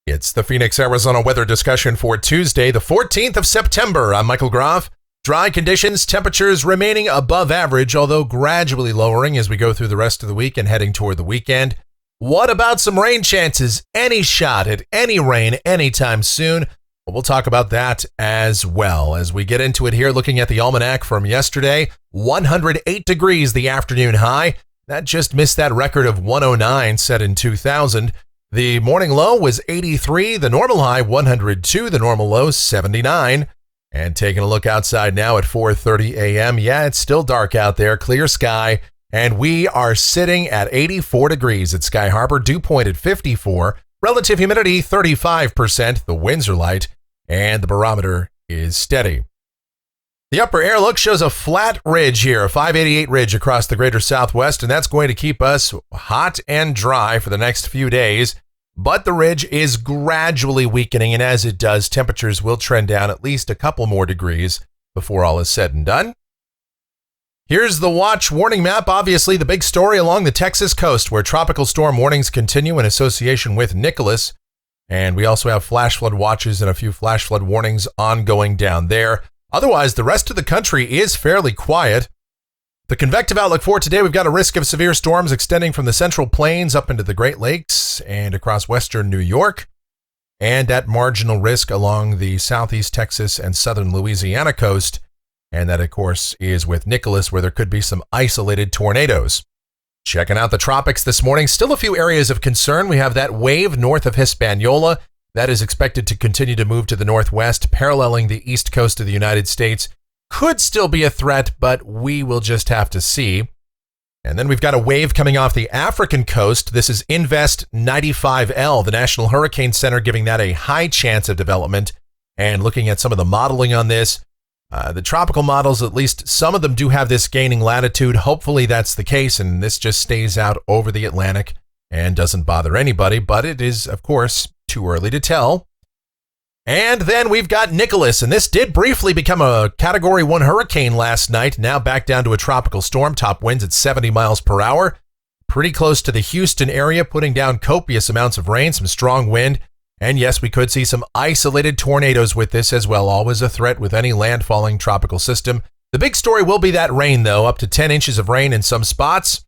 It's the Phoenix, Arizona weather discussion for Tuesday, the 14th of September. I'm Michael Groff. Dry conditions, temperatures remaining above average, although gradually lowering as we go through the rest of the week and heading toward the weekend. What about some rain chances? Any shot at any rain anytime soon? Well, we'll talk about that as well as we get into it here, looking at the almanac from yesterday. 108 degrees the afternoon high. That just missed that record of 109 set in 2000. The morning low was 83, the normal high 102, the normal low 79. And taking a look outside now at 4:30 a.m. Yeah, it's still dark out there, clear sky, and we are sitting at 84 degrees at Sky Harbor, dew point at 54, relative humidity 35%, the winds are light, and the barometer is steady. The upper air look shows a flat ridge here, a 588 ridge across the greater Southwest, and that's going to keep us hot and dry for the next few days. But the ridge is gradually weakening, and as it does, temperatures will trend down at least a couple more degrees before all is said and done. Here's the watch warning map, obviously the big story along the Texas coast, where tropical storm warnings continue in association with Nicholas. And we also have flash flood watches and a few flash flood warnings ongoing down there. Otherwise, the rest of the country is fairly quiet. The convective outlook for today, we've got a risk of severe storms extending from the Central Plains up into the Great Lakes and across western New York, and at marginal risk along the southeast Texas and southern Louisiana coast. And that, of course, is with Nicholas, where there could be some isolated tornadoes. Checking out the tropics this morning, still a few areas of concern. We have that wave north of Hispaniola. That is expected to continue to move to the northwest, paralleling the east coast of the United States. Could still be a threat, but we will just have to see. And then we've got a wave coming off the African coast. This is Invest 95L, the National Hurricane Center giving that a high chance of development. And looking at some of the modeling on this, the tropical models, at least some of them do have this gaining latitude. Hopefully that's the case, and this just stays out over the Atlantic and doesn't bother anybody. But it is, of course, too early to tell. And then we've got Nicholas, and this did briefly become a Category 1 hurricane last night, now back down to a tropical storm, top winds at 70 miles per hour. Pretty close to the Houston area, putting down copious amounts of rain, some strong wind, and yes, we could see some isolated tornadoes with this as well, always a threat with any landfalling tropical system. The big story will be that rain, though, up to 10 inches of rain in some spots,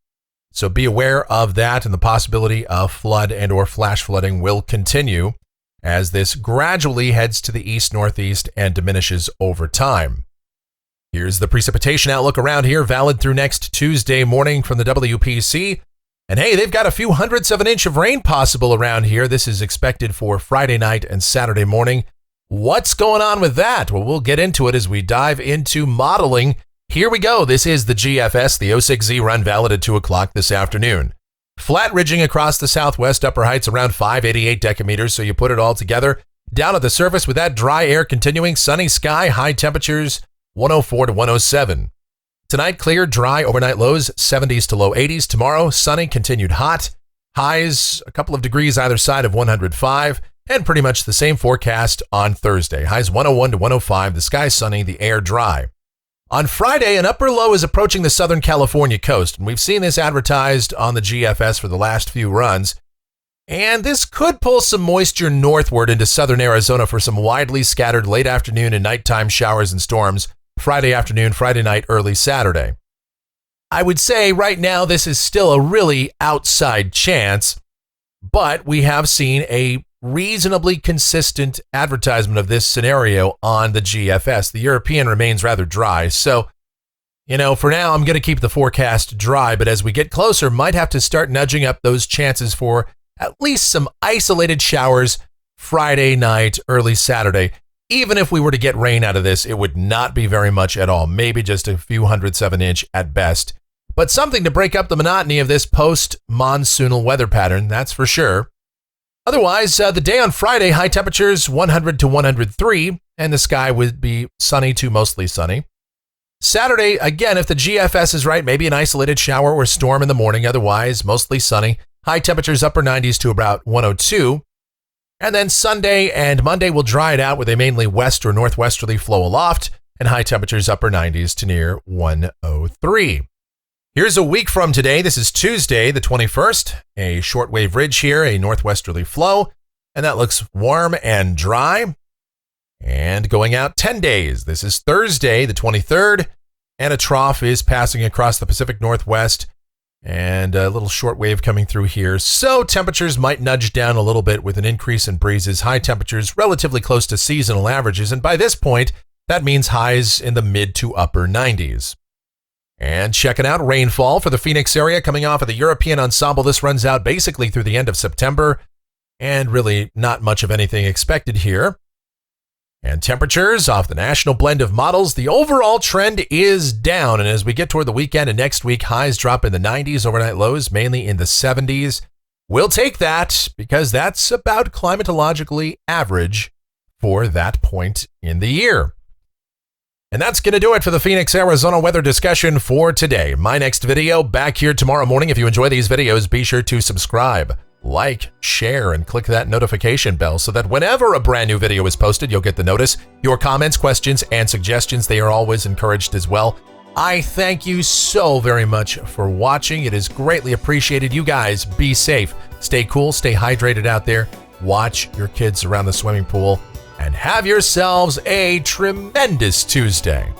so be aware of that, and the possibility of flood and or flash flooding will continue as this gradually heads to the east-northeast and diminishes over time. Here's the precipitation outlook around here, valid through next Tuesday morning from the WPC. And hey, they've got a few hundredths of an inch of rain possible around here. This is expected for Friday night and Saturday morning. What's going on with that? Well, we'll get into it as we dive into modeling. Here we go. This is the GFS, the 06Z run, valid at 2 o'clock this afternoon. Flat ridging across the southwest, upper heights around 588 decameters, so you put it all together. Down at the surface with that dry air continuing, sunny sky, high temperatures 104 to 107. Tonight, clear, dry, overnight lows 70s to low 80s. Tomorrow, sunny, continued hot. Highs a couple of degrees either side of 105, and pretty much the same forecast on Thursday. Highs 101 to 105, the sky sunny, the air dry. On Friday, an upper low is approaching the Southern California coast, and we've seen this advertised on the GFS for the last few runs. And this could pull some moisture northward into southern Arizona for some widely scattered late afternoon and nighttime showers and storms Friday afternoon, Friday night, early Saturday. I would say right now this is still a really outside chance, but we have seen a reasonably consistent advertisement of this scenario on the GFS. The European remains rather dry, so, for now I'm going to keep the forecast dry, but as we get closer, might have to start nudging up those chances for at least some isolated showers Friday night, early Saturday. Even if we were to get rain out of this, it would not be very much at all, maybe just a few hundredths of an inch at best. But something to break up the monotony of this post-monsoonal weather pattern, that's for sure. Otherwise, the day on Friday, high temperatures 100 to 103, and the sky would be sunny to mostly sunny. Saturday, again, if the GFS is right, maybe an isolated shower or storm in the morning, otherwise mostly sunny. High temperatures upper 90s to about 102. And then Sunday and Monday will dry it out with a mainly west or northwesterly flow aloft, and high temperatures upper 90s to near 103. Here's a week from today. This is Tuesday, the 21st. A shortwave ridge here, a northwesterly flow. and that looks warm and dry. And going out 10 days. This is Thursday, the 23rd, and a trough is passing across the Pacific Northwest and a little short wave coming through here. So temperatures might nudge down a little bit with an increase in breezes. High temperatures relatively close to seasonal averages, and by this point, that means highs in the mid to upper 90s. And checking out rainfall for the Phoenix area coming off of the European ensemble. This runs out basically through the end of September, and really not much of anything expected here. And temperatures off the national blend of models, the overall trend is down. And as we get toward the weekend and next week, highs drop in the 90s, overnight lows mainly in the 70s. We'll take that because that's about climatologically average for that point in the year. And that's going to do it for the Phoenix, Arizona weather discussion for today. My next video back here tomorrow morning. If you enjoy these videos, be sure to subscribe, like, share, and click that notification bell so that whenever a brand new video is posted, you'll get the notice. Your comments, questions, and suggestions, they are always encouraged as well. I thank you so very much for watching. It is greatly appreciated. You guys be safe, stay cool, stay hydrated out there, watch your kids around the swimming pool, and have yourselves a tremendous Tuesday.